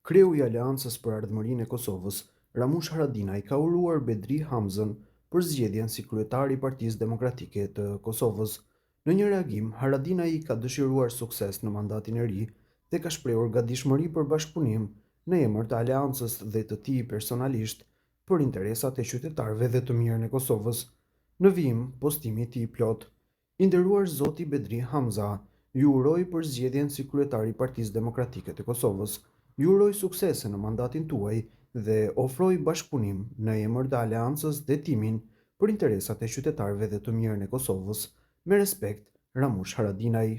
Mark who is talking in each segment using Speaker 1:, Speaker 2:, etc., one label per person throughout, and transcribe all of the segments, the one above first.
Speaker 1: Kreu i Aleancës për Ardhmërinë e Kosovës, Ramush Haradinaj, ka uruar Bedri Hamzën për zgjedhjen si kryetari i Partisë Demokratike të Kosovës. Në një reagim, Haradinaj i ka dëshiruar sukses në mandatin e ri dhe ka shprehur gatishmëri për bashkëpunim në emër të Aleancës dhe të tij personalisht për interesat e qytetarëve dhe të mirën e Kosovës. Në vijim, postimi i tij plot, i nderuar zoti Bedri Hamza ju uroj për zgjedhjen si kryetari i Partisë Demokratike të Kosovës. Ju uroj suksese në mandatin tuaj dhe ofroj bashkëpunim në emër të Aleancës dhe timin për interesat e qytetarëve dhe të mirën e Kosovës. Me respekt, Ramush Haradinaj.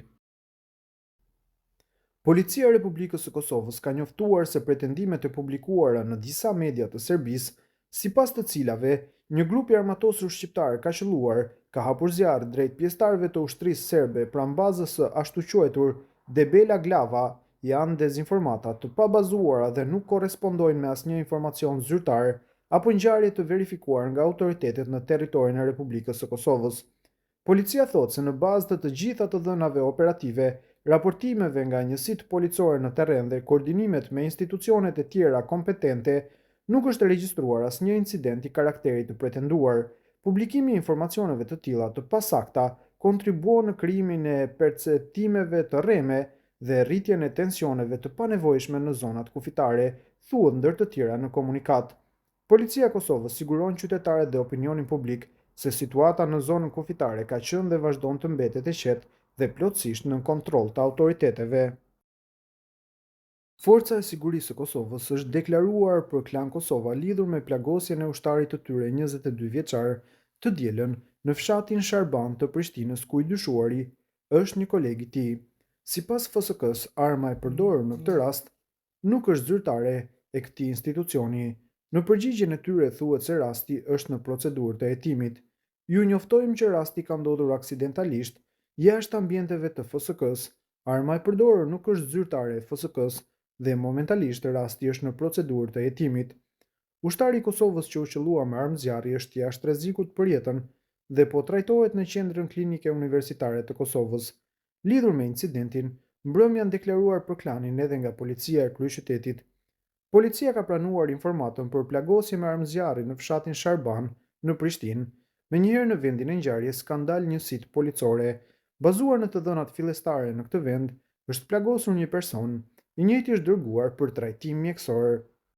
Speaker 1: Policia e Republikës së Kosovës ka njoftuar se pretendimet e publikuara në disa media të Serbisë, sipas të cilave një grup i armatosur shqiptar ka qelluar, ka hapur zjarr drejt pjesëtarëve të ushtrisë serbe pranë bazës së ashtu quajtur Debela Glava, janë dezinformata të pabazuara dhe nuk korrespondojnë me asnjë informacion zyrtar apo ngjarje të verifikuar nga autoritetet në territorin e Republikës së Kosovës. Policia thotë se në bazë të të gjitha të dhënave operative, raportimeve nga njësitë policore në terren dhe koordinimet me institucionet e tjera kompetente, nuk është regjistruar asnjë incident i karakterit të pretenduar. Publikimi i informacioneve të tilla të pasakta kontribuon në krijimin e perceptimeve të rreme dhe rritjen e tensioneve të panevojshme në zonat kufitare, thuhet ndër të tjera në komunikat. Policia e Kosovës siguron qytetarët dhe opinionin publik se situata në zonën kufitare ka qenë dhe vazhdon të mbetet e qetë dhe plotësisht nën kontroll të autoriteteve. Forca e Sigurisë së Kosovës është deklaruar për Klan Kosova lidhur me plagosjen e ushtarit të tyre 22 vjeçar të dielën në fshatin Sharban të Prishtinës, ku i dyshuari është një koleg i tij. Sipas FSK-s, arma e përdorur në këtë rast nuk është zyrtare e këtij institucioni. Në përgjigjen e tyre thuhet se rasti është në procedurë të hetimit. Ju njoftojmë që rasti ka ndodhur aksidentalisht jashtë ambienteve të FSK-s. Arma e përdorur nuk është zyrtare e FSK-s dhe momentalisht rasti është në procedurë të hetimit. Ushtari i Kosovës që u qellua me armë zjarri është jashtë rrezikut për jetën dhe po trajtohet në qendrën klinike universitare të Kosovës. Lidhur me incidentin, mbrëmja janë deklaruar për klanin edhe nga policia e kryeqytetit. Policia ka pranuar informatën për plagosje me armë zjarri në fshatin Sharban në Prishtinë. Menjëherë në vendin e ngjarjes ka ndalë njësitë policore. Bazuar në të dhënat fillestare në këtë vend, është plagosur një person, i njëjti është dërguar për trajtim mjekësor.